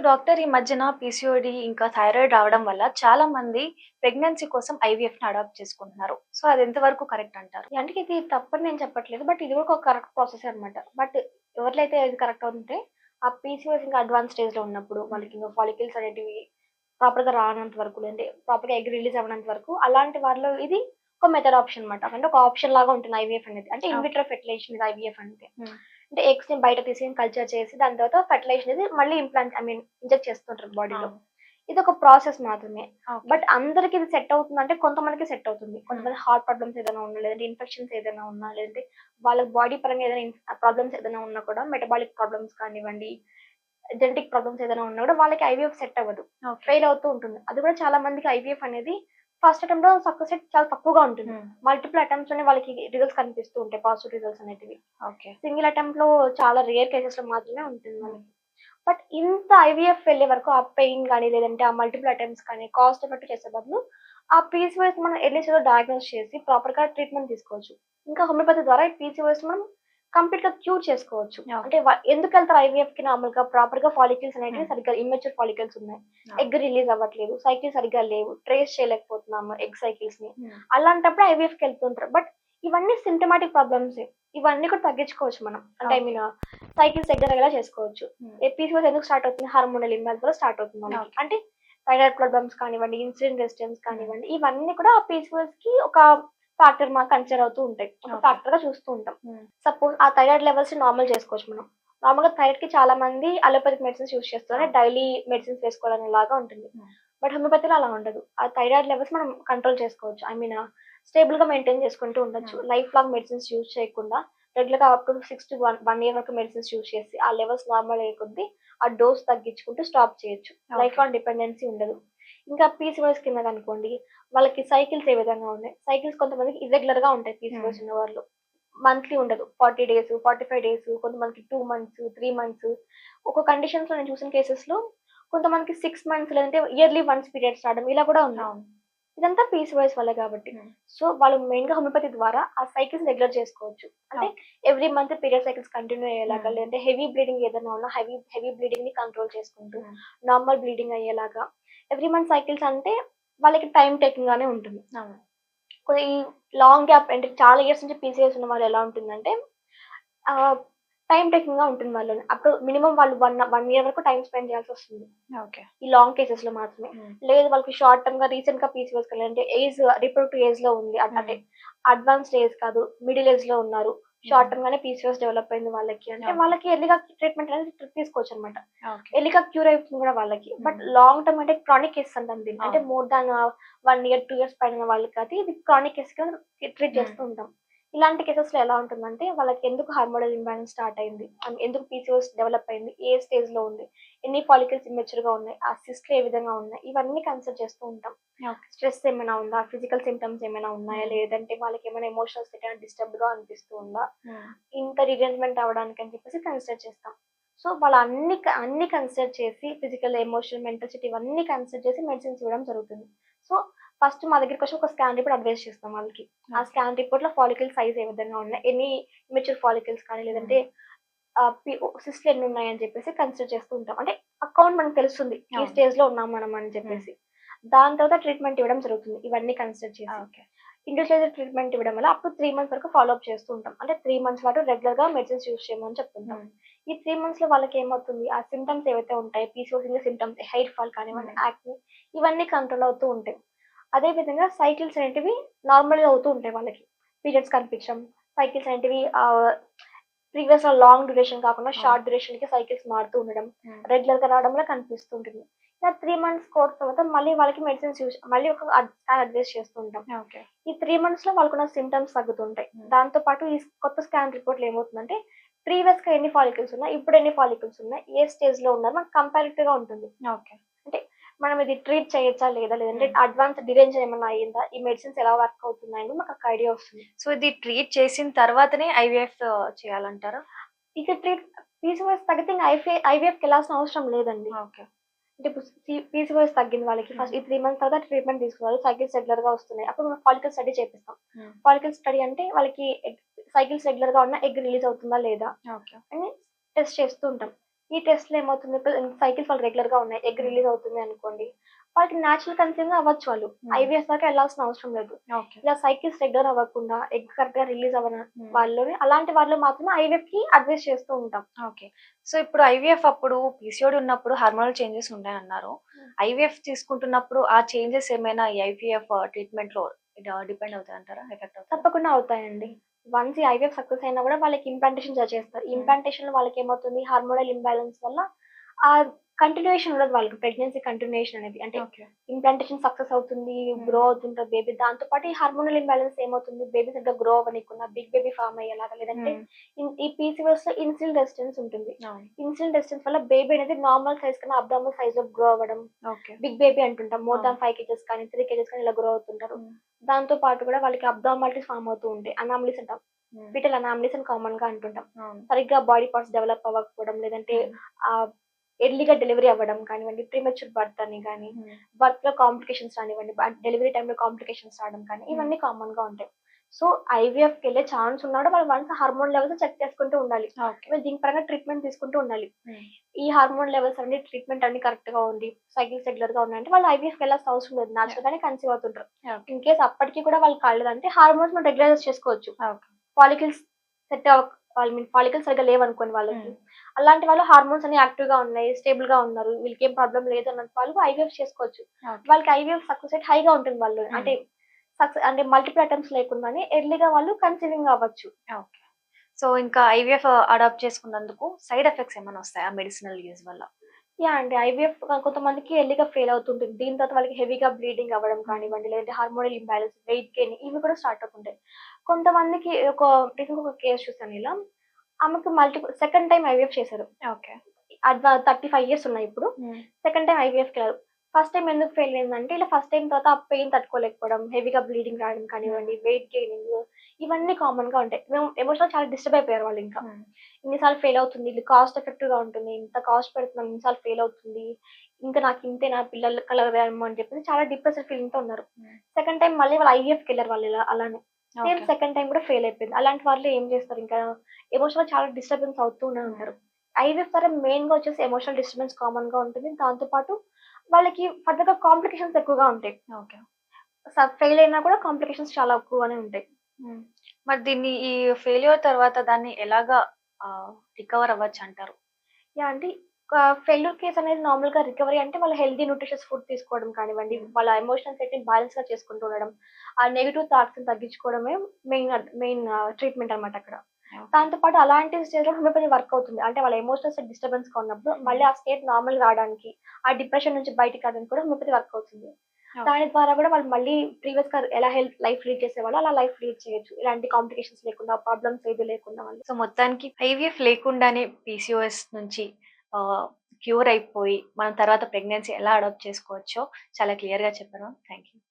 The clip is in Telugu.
డాక్టర్ ఈ మధ్యన పీసీఓడి ఇంకా థైరాయిడ్ రావడం వల్ల చాలా మంది ప్రెగ్నెన్సీ కోసం ఐవీఎఫ్ ని అడాప్ట్ చేసుకుంటున్నారు. సో అది ఎంతవరకు కరెక్ట్ అంటారు? అంటే ఇది తప్పని నేను చెప్పట్లేదు. బట్ ఇది కూడా ఒక కరెక్ట్ ప్రాసెసే అనమాట. బట్ ఎవరిలైతే ఇది కరెక్ట్ అవుతుంటే ఆ పీసీఓఎస్ ఇంకా అడ్వాన్స్ స్టేజ్‌లో ఉన్నప్పుడు వాళ్ళకి ఇంకా ఫాలికల్స్ అనేటివి ప్రాపర్‌గా రానంత వరకు లేదంటే ప్రాపర్‌గా ఎగ్ రిలీజ్ అవ్వనంత వరకు అలాంటి వారిలో ఇది ఒక మెథడ్ ఆప్షన్ అనమాట. అంటే ఒక ఆప్షన్ లాగా ఉంటుంది ఐవీఎఫ్ అనేది. అంటే ఇన్ విట్రో ఫెర్టిలైజేషన్ ఇది ఐవీఎఫ్ అంటే. అంటే ఎగ్స్‌ని బయట తీసి కల్చర్ చేసి దాని తర్వాత ఫెర్టిలైజేషన్ అనేది మళ్ళీ ఇంజెక్ట్ చేస్తుంటారు బాడీలో. ఇదొక ప్రాసెస్ మాత్రమే. బట్ అందరికి ఇది సెట్ అవుతుందంటే కొంతమందికి సెట్ అవుతుంది. కొంతమంది హార్ట్ ప్రాబ్లమ్స్ ఏదైనా ఉన్నా, లేదంటే ఇన్ఫెక్షన్స్ ఏదైనా ఉన్నా, లేదంటే వాళ్ళ బాడీ పరంగా ఏదైనా ప్రాబ్లమ్స్ ఏదైనా ఉన్నా కూడా మెటబాలిక్ ప్రాబ్లమ్స్ కానివ్వండి, జెనెటిక్ ప్రాబ్లమ్స్ ఏదైనా ఉన్నా కూడా వాళ్ళకి ఐవీఎఫ్ సెట్ అవ్వదు. ఫెయిల్ అవుతూ ఉంటుంది. అది కూడా చాలా మందికి ఐవీఎఫ్ అనేది ఫస్ట్ అటెంప్ట్ లో సక్సెస్ రేట్ చాలా తక్కువగా ఉంటుంది. మల్టిపుల్ అటెంప్ట్స్ లోనే వాళ్ళకి రిజల్ట్స్ కనిపిస్తూ ఉంటాయి, పాజిటివ్ రిజల్ట్స్ అనేటివి. సింగిల్ అటెంప్ట్ లో చాలా రేర్ కేసెస్ లో మాత్రమే ఉంటుంది వాళ్ళకి. బట్ ఇంత ఐవీఎఫ్ వెళ్ళే వరకు ఆ పెయిన్ కానీ లేదంటే ఆ మల్టిపుల్ అటెంప్ట్స్ కానీ కాస్ట్ ఎఫెక్ట్ చేసే బదులు ఆ పీసీఓఎస్ మనం ఎర్లీ స్టేజ్ లో డయాగ్నోస్ చేసి ప్రాపర్ గా ట్రీట్మెంట్ తీసుకోవచ్చు. ఇంకా హోమియోపతి ద్వారా ఈ పీసీఓఎస్ మనం కంప్లీట్ గా క్యూర్ చేసుకోవచ్చు. అంటే ఎందుకు వెళ్తారు ఐవీఎఫ్ కి? నార్మల్ గా ప్రాపర్ గా ఫాలికల్స్ అనేవి సరిగ్గా ఇమ్మెచ్యూర్ ఫాలికల్స్ ఉన్నాయి, ఎగ్ రిలీజ్ అవ్వట్లేదు, సైకిల్ సరిగ్గా లేవు, ట్రేస్ చేయలేకపోతున్నాము ఎగ్ సైకిల్స్ ని, అలాంటప్పుడు ఐవీఎఫ్ కి వెళ్తుంటారు. బట్ ఇవన్నీ సిమ్టమాటిక్ ప్రాబ్లమ్స్. ఇవన్నీ కూడా తగ్గించుకోవచ్చు మనం. అంటే సైకిల్స్ దగ్గర చేసుకోవచ్చు. పీసీఓఎస్ ఎందుకు స్టార్ట్ అవుతుంది? హార్మోనల్ ఇంబాలెన్స్ వల్ల స్టార్ట్ అవుతుంది మనకి. అంటే థైరాయిడ్ ప్రాబ్లమ్స్ కానివ్వండి, ఇన్సులిన్ రెసిస్టెన్స్ కానివ్వండి, ఇవన్నీ కూడా ఆ పీసీఓఎస్ కి ఒక ఫ్యాక్టర్ మాకు కన్సిడర్ అవుతూ ఉంటాయి. ఒక ఫ్యాక్టర్ గా చూస్తూ ఉంటాం. సపోజ్ ఆ థైరాయిడ్ లెవెల్స్ నార్మల్ చేసుకోవచ్చు మనం. నార్మల్ గా థైరాయిడ్ కి చాలా మంది అలోపతిక్ మెడిసిన్స్ యూస్ చేస్తారు, డైలీ మెడిసిన్స్ వేసుకోవడం లాగా ఉంటుంది. బట్ హోమియోపతిలో అలా ఉండదు. ఆ థైరాయిడ్ లెవెల్స్ మనం కంట్రోల్ చేసుకోవచ్చు. స్టేబుల్ గా మెయింటైన్ చేసుకుంటూ ఉండొచ్చు. లైఫ్ లాంగ్ మెడిసిన్స్ యూజ్ చేయకుండా రెగ్యులర్ గా అప్ టు 6 to 1 year వరకు మెడిసిన్స్ యూజ్ చేసి ఆ లెవెల్స్ నార్మల్ అయ్యే కొద్దీ ఆ డోస్ తగ్గించుకుంటూ స్టాప్ చేయొచ్చు. లైఫ్ లాంగ్ డిపెండెన్సీ ఉండదు. ఇంకా పీసీఓఎస్ కింద అనుకోండి, వాళ్ళకి సైకిల్స్ ఏ విధంగా ఉన్నాయి? సైకిల్స్ కొంతమందికి ఇర్రెగ్యులర్ గా ఉంటాయి. పీసీఓఎస్ ఉన్న వాళ్ళు మంత్లీ ఉండదు, 40 days 45 days, కొంతమందికి 2 months 3 months. ఒక కండిషన్స్ లో నేను చూసిన కేసెస్ లో కొంతమందికి 6 months లేదంటే ఇయర్లీ వన్స్ పీరియడ్స్ రావడం ఇలా కూడా ఉన్నాయి. ఇదంతా పీసీఓఎస్ వల్ల కాబట్టి. సో వాళ్ళు మెయిన్ గా హోమియోపతి ద్వారా ఆ సైకిల్స్ రెగ్యులర్ చేసుకోవచ్చు. అంటే every month period cycles continue అయ్యేలాగా, లేదంటే హెవీ బ్లీడింగ్ ఏదైనా ఉన్నా హెవీ బ్లీడింగ్ ని కంట్రోల్ చేసుకుంటూ నార్మల్ బ్లీడింగ్ అయ్యేలాగా ఎవ్రీ మంత్ సైకిల్స్ అంటే వాళ్ళకి టైం టేకింగ్ గానే ఉంటుంది. ఈ లాంగ్ గ్యాప్ అంటే చాలా ఇయర్స్ నుంచి పీసీఓఎస్ ఉన్న వాళ్ళు ఎలా ఉంటుందంటే టైం టేకింగ్ గా ఉంటుంది వాళ్ళు. అప్పుడు మినిమం వాళ్ళు 1 year వరకు టైం స్పెండ్ చేయాల్సి వస్తుంది ఈ లాంగ్ కేసెస్ లో మాత్రమే. లేదు వాళ్ళకి షార్ట్ టర్మ్ గా రీసెంట్ గా పీసీఓఎస్ అంటే ఏజ్ రిప్రొడక్టివ్ ఏజ్ లో ఉంది, అంటే అడ్వాన్స్డ్ ఏజ్ కాదు, మిడిల్ ఏజ్ లో ఉన్నారు, షార్ట్ టర్మ్ గానే పీసీఓఎస్ డెవలప్ అయింది వాళ్ళకి అంటే వాళ్ళకి ఎర్లీగా ట్రీట్మెంట్ అనేది తీసుకోవచ్చు అనమాట. ఎర్లీగా క్యూర్ అవుతుంది కూడా వాళ్ళకి. బట్ లాంగ్ టర్మ్ అంటే క్రానిక్ కేసెస్ అంటాం దీన్ని. అంటే మోర్ దాన్ 1 year 2 years పైన వాళ్ళకి అది ఇది క్రానిక్ కేసెస్ గా ట్రీట్ చేస్తూ ఉంటాం. ఇలాంటి కేసెస్ లో ఎలా ఉంటుందంటే వాళ్ళకి ఎందుకు హార్మోనల్ ఇంబాలెన్స్ స్టార్ట్ అయింది, ఎందుకు పీసీఓఎస్ డెవలప్ అయింది, ఏ స్టేజ్ లో ఉంది, ఎన్ని ఫాలికల్స్ ఇమ్మెచ్యూర్ గా ఉన్నాయి, ఆ సిస్ట్లు ఏ విధంగా ఉన్నాయి, ఇవన్నీ కన్సిడర్ చేస్తూ ఉంటాం. స్ట్రెస్ ఏమైనా ఉందా, ఫిజికల్ సిమ్టమ్స్ ఏమైనా ఉన్నాయా, లేదంటే వాళ్ళకి ఏమైనా ఎమోషనల్ స్టేట్ ఏమైనా డిస్టర్బ్ గా అనిపిస్తూ ఉందా, ఇంత రీజన్మెంట్ అవ్వడానికి అని చెప్పేసి కన్సిడర్ చేస్తాం. సో వాళ్ళు అన్ని కన్సిడర్ చేసి ఫిజికల్, ఎమోషనల్, మెంటల్ స్టేట్ ఇవన్నీ కన్సిడర్ చేసి మెడిసిన్స్ ఇవ్వడం జరుగుతుంది. సో ఫస్ట్ మా దగ్గరికి వచ్చి ఒక స్కాన్ రిపోర్ట్ అడ్వైస్ చేస్తాం వాళ్ళకి. ఆ స్కాన్ రిపోర్ట్ లో ఫాలికల్ సైజ్ ఏ విధంగా ఉన్నాయి, ఎన్ని ఇమ్మెచ్యూర్ ఫాలికల్స్ కానీ లేదంటే సిస్ట్లు ఎన్ని ఉన్నాయని చెప్పేసి కన్సిడర్ చేస్తూ ఉంటాం. అంటే అకౌంట్ మనకు తెలుస్తుంది ఈ స్టేజ్ లో ఉన్నాం మనం అని చెప్పేసి. దాని తర్వాత ట్రీట్మెంట్ ఇవ్వడం జరుగుతుంది ఇవన్నీ కన్సిడర్ చేసి. ఇండివిజువల్ ట్రీట్మెంట్ ఇవ్వడం వల్ల అప్ టు 3 months వరకు ఫాలో అప్ చేస్తూ ఉంటాం. అంటే 3 months పాటు రెగ్యులర్ గా మెడిసిన్స్ యూజ్ చేయమని చెప్తుంటాం. ఈ 3 months లో వాళ్ళకి ఏమవుతుంది, ఆ సిమ్టమ్స్ ఏవైతే ఉంటాయి పీసీఓఎస్ సిమ్టమ్స్, హెయిర్ ఫాల్ కానివ్వండి, యాక్ని, ఇవన్నీ కంట్రోల్ అవుతూ ఉంటాయి. అదే విధంగా సైకిల్స్ అనేటివి నార్మల్ గా అవుతూ ఉంటాయి వాళ్ళకి. పీరియడ్స్ కనిపించడం, సైకిల్స్ అనేటివి ప్రీవియస్ లాంగ్ డ్యూరేషన్ కాకుండా షార్ట్ డ్యూరేషన్ కి సైకిల్స్ మారుతూ ఉండడం, రెగ్యులర్ గా రావడంలో కనిపిస్తూ ఉంటుంది. ఇలా 3 months కోర్స్ తర్వాత మళ్ళీ వాళ్ళకి మెడిసిన్స్ యూజ్ మళ్ళీ ఒక స్కాన్ అడ్వైస్ చేస్తూ ఉంటాం. ఈ 3 months లో వాళ్ళకున్న సిమ్టమ్స్ తగ్గుతుంటాయి. దాంతో పాటు ఈ కొత్త స్కాన్ రిపోర్ట్ లో ఏమవుతుందంటే ప్రీవియస్ గా ఎన్ని ఫాలికల్స్ ఉన్నాయి, ఇప్పుడు ఎన్ని ఫాలికల్స్ ఉన్నాయి, ఏ స్టేజ్ లో ఉన్నారు మనకు కంపారిటివ్ గా ఉంటుంది. అంటే మనం ఇది ట్రీట్ చేయొచ్చా లేదా, లేదంటే అడ్వాన్స్ డిరేంజ్ ఏమైనా అయ్యిందా, ఈ మెడిసిన్స్ ఎలా వర్క్ అవుతున్నాయని మాకు ఒక ఐడియా వస్తుంది. సో ఇది ట్రీట్ చేసిన తర్వాతనే ఐవీఎఫ్ చేయాలంటారా? ఇది పీసీఓఎస్ తగ్గితే ఐవీఎఫ్ కి వెళ్ళాల్సిన అవసరం లేదండి. అంటే ఇప్పుడు పీసీఓఎస్ తగ్గింది వాళ్ళకి, ఫస్ట్ ఈ 3 months తర్వాత ట్రీట్మెంట్ తీసుకున్నారు, సైకిల్స్ రెగ్యులర్ గా వస్తున్నాయి, అప్పుడు మనం ఫాలికల్ స్టడీ చేపిస్తాం. ఫాలికల్ స్టడీ అంటే వాళ్ళకి సైకిల్స్ రెగ్యులర్ గా ఉన్నా ఎగ్ రిలీజ్ అవుతుందా లేదా అని టెస్ట్ చేస్తూ ఉంటాం. ఈ టెస్ట్‌లో ఏమవుతుంది సైకిల్స్ వాళ్ళు రెగ్యులర్‌గా ఉన్నాయి. ఎగ్ రిలీజ్ అవుతుంది అనుకోండి. వాళ్ళకి నేచురల్ కన్సీవింగ్ అవ్వచ్చు వాళ్ళు. ఐవీఎఫ్ దాకా ఎళ్ళాల్సిన అవసరం లేదు. ఓకే. ఇలా సైకిల్స్ రెగ్యులర్ అవ్వకుండా ఎగ్ కరెక్ట్‌గా రిలీజ్ అవ్వని హ్మ్. వాళ్ళలోనే అలాంటి వాళ్ళు మాత్రమే ఐవీఎఫ్‌కి అడ్వైస్ చేస్తూ ఉంటాం. ఓకే. సో, ఇప్పుడు ఐవీఎఫ్ అప్పుడు పీసీఓడీ ఉన్నప్పుడు హార్మోనల్ చేంజెస్ ఉన్నాయన్నారు. ఐవీఎఫ్ తీసుకుంటున్నప్పుడు ఆ చేంజెస్ ఏమైనా ఈ ఐవీఎఫ్ ట్రీట్‌మెంట్‌లో డిపెండ్ అవుతాయంటారా? ఎఫెక్ట్ అవుతాయా? తప్పకుండా అవుతాయండి. వన్స్ ఈ ఐవీఎఫ్ సక్సెస్ అయినా కూడా వాళ్ళకి ఇంప్లాంటేషన్ చేస్తారు. ఇంప్లాంటేషన్‌లో వాళ్ళకేమవుతుంది హార్మోనల్ ఇంబాలెన్స్ వల్ల ఆ కంటిన్యూయేషన్ ఉండదు వాళ్ళకి ప్రెగ్నెన్సీ కంటిన్యూయేషన్ అనేది. అంటే ఓకే. ఇంప్లాంటేషన్ సక్సెస్ అవుతుంది. గ్రో అవుతుంటది బేబీ. దాంతో పాటు ఈ హార్మోనల్ ఇంబాలెన్స్ ఏమవుతుంది బేబీ సరిగ్గా గ్రో అవ్వనీయకుండా బిగ్ బేబీ ఫార్మ్ అయ్యేలాగా లేదంటే ఈ పీసీఓఎస్‌లో ఇన్సులిన్ రెసిస్టెన్స్ ఉంటుంది. అవును. ఇన్సులిన్ రెసిస్టెన్స్ వల్ల బేబీ అనేది నార్మల్ సైజ్ కన్నా అబ్నార్మల్ సైజ్‌లో గ్రో అవ్వడం. ఓకే. బిగ్ బేబీ అంటుంటాం. మోర్ దాన్ అవును. 5 కేజెస్ కానీ 3 కేజెస్ కానీ ఇలా గ్రో అవుతుంటారు. హ్మ్. దాంతో పాటు కూడా వాళ్ళకి అబ్నార్మాలిటీస్ ఫార్మ్ అవుతూ ఉంటాయి. అనామలీస్ అంటాం. హ్మ్. ఫీటల్ అనామలీస్ అని కామన్‌గా అంటుంటాం. అవును. సరిగ్గా బాడీ పార్ట్స్ డెవలప్ అవ్వకపోవడం లేదంటే ఆహ్, ఎర్లీగా డెలివరీ అవ్వడం కానివ్వండి, ప్రీమెచ్యూర్ బర్త్ అని గాని, హ్మ్. బర్త్‌లో కాంప్లికేషన్స్ రానివ్వండి, డెలివరీ టైమ్‌లో కాంప్లికేషన్స్ రావడం కానీ ఇవన్నీ కామన్‌గా ఉంటాయి. సో, ఐవీఎఫ్‌కెళ్ళే ఛాన్స్ ఉన్నా కూడా వాళ్ళు వన్స్ హార్మోన్ లెవెల్స్ చెక్ చేసుకుంటూ ఉండాలి. ఓకే. వీళ్ళు దీని పరంగా ట్రీట్మెంట్ తీసుకుంటూ ఉండాలి. హ్మ్. ఈ హార్మోన్ లెవెల్స్ అన్ని ట్రీట్మెంట్ అన్ని కరెక్ట్‌గా ఉంది. సైకిల్స్ రెగ్యులర్‌గా ఉన్నాయంటే వాళ్ళు ఐవీఎఫ్‌కి వెళ్ళాల్సిన అవసరం లేదు. నేచురల్‌గానే కన్సీవ్ అవుతుంటారు. ఓకే. ఇన్ కేస్ అప్పటికి కూడా వాళ్ళు కాలేదంటే హార్మోన్స్ మనం రెగ్యులరైజ్ చేసుకోవచ్చు. Okay. Follicles set I mean follicles సరిగ్గా లేవనుకోండి వాళ్ళకి. హ్మ్. అలాంటి వాళ్ళు హార్మోన్స్ అన్ని యాక్టివ్‌గా ఉన్నాయి, స్టేబుల్‌గా ఉన్నారు. వీళ్ళకేం ప్రాబ్లమ్ లేదు అన్నట్టు వాళ్ళు ఐవీఎఫ్ చేసుకోవచ్చు. ఓకే. వాళ్ళకి ఐవీఎఫ్ సక్సెస్ రేట్ హైగా ఉంటుంది వాళ్ళు. హ్మ్. అంటే మల్టిపుల్ అటెంప్ట్స్ లేకుండానే ఎర్లీగా వాళ్ళు కన్సీవింగ్ అవ్వచ్చు. ఓకే. సో, ఇంకా ఐవీఎఫ్ అడాప్ట్ చేసుకున్నందుకు సైడ్ ఎఫెక్ట్స్ ఏమైనా వస్తాయా మెడిసినల్ యూజ్ వల్ల? యాహ్! అండి. ఐవీఎఫ్ కొంతమందికి ఎర్లీగా ఫెయిల్ అవుతుంటుంది. దీని తర్వాత వాళ్ళకి హెవీగా బ్లీడింగ్ అవ్వడం కానివ్వండి, లేదంటే హార్మోనల్ ఇంబాలెన్స్, వెయిట్ గెయిన్ ఇవి కూడా స్టార్ట్ అవుతుంటాయి. కొంతమందికి రీసెంట్‌గా ఒక కేస్ చూసాను ఇలా. ఆమెకు సెకండ్ టైమ్ ఐవీఎఫ్ చేశారు. ఓకే. 35 ఇయర్స్ ఉన్నాయి ఇప్పుడు. హ్మ్. సెకండ్ టైమ్ ఐవీఎఫ్‌కెళ్లారు. ఫస్ట్ టైమ్ ఎందుకు ఫెయిల్ అయిందంటే, ఇలా ఫస్ట్ టైమ్ తర్వాత ఆ పెయిన్ తట్టుకోలేకపోవడం, హెవీగా బ్లీడింగ్ రావడం కానివ్వండి, వెయిట్ గెయినింగ్ ఇవన్నీ కామన్‌గా ఉంటాయి. ఎమోషనల్‌గా చాలా డిస్టర్బ్ అయిపోయారు వాళ్ళింకా. హ్మ్. ఇన్ని సార్లు ఫెయిల్ అవుతుంది. ఇది కాస్ట్ ఎఫెక్టివ్‌గా ఉంటుంది. ఇంత కాస్ట్ పెడుతున్నాం. ఇన్ని సార్లు ఫెయిల్ అవుతుంది. ఇంకా నాకు ఇంతేనా పిల్లలు కలగరేమో అని చెప్పేసి చాలా డిప్రెస్డ్ ఫీలింగ్‌తో ఉన్నారు. హ్మ్. సెకండ్ టైమ్ మళ్ళీ వాళ్ళు ఐవీఎఫ్‌కెళ్లారు వాళ్ళు అలానే. Same okay. సెకండ్ టైమ్ కూడా ఫెయిల్ అయిపోయింది. అలాంటి వాళ్ళు ఏం చేస్తారు ఇంకా ఎమోషనల్‌గా చాలా డిస్టర్బెన్స్ అవుతూనే ఉంటారు. ఐవీఎఫ్ ద్వారా మెయిన్‌గా వచ్చేసి ఎమోషనల్ డిస్టర్బెన్స్ కామన్‌గా ఉంటుంది. దాంతో పాటు వాళ్ళకి ఫర్దర్‌గా కాంప్లికేషన్స్ ఎక్కువగా ఉంటాయి. ఓకే. ఫెయిల్ అయినా కూడా కాంప్లికేషన్స్ చాలా ఎక్కువగానే ఉంటాయి. హ్మ్. మరి దీన్ని ఈ ఫెయిల్యూర్ తర్వాత దాన్ని ఎలాగా ఆహ్, రికవర్ అవ్వచ్చంటారు? యాహ్! అంటే ఫెయిల్యూర్ కేస్ అనేది నార్మల్‌గా రికవరీ అంటే వాళ్ళు హెల్తీ న్యూట్రిషియస్ ఫుడ్ తీసుకోవడం కానివ్వండి, వాళ్ళ ఎమోషనల్ సెట్‌ని బ్యాలెన్స్‌గా చేసుకుంటూ ఉండడం, ఆ నెగెటివ్ థాట్స్‌ని తగ్గించుకోవడమే మెయిన్ ట్రీట్మెంట్ అనమాట అక్కడ. ఓకే. దాంతో పాటు అలాంటి స్టేజ్‌లో హోమియోపతి వర్క్ అవుతుంది. అంటే వాళ్ళ ఎమోషనల్ సెట్ డిస్టర్బెన్స్‌గా ఉన్నప్పుడు మళ్ళీ ఆ స్టేట్ నార్మల్‌గా రావడానికి, ఆ డిప్రెషన్ నుంచి బయటికి రావడానికి కూడా హోమియోపతి వర్క్ అవుతుంది. ఓకే. దాని ద్వారా కూడా వాళ్ళు మళ్ళీ ప్రీవియస్‌గా ఎలా లైఫ్ లీడ్ చేసేవాళ్ళో అలా లైఫ్ లీడ్ చేయొచ్చు. ఇలాంటి కాంప్లికేషన్స్ లేకుండా, ప్రాబ్లమ్స్ ఏది లేకుండా వాళ్ళు. సో, మొత్తానికి ఐవీఎఫ్ లేకుండానే పీసీఓఎస్ నుంచి ఆహ్, క్యూర్ అయిపోయి మనం తర్వాత ప్రెగ్నెన్సీ ఎలా అడాప్ట్ చేసుకోవచ్చో చాలా క్లియర్‌గా చెప్పారు. Thank you.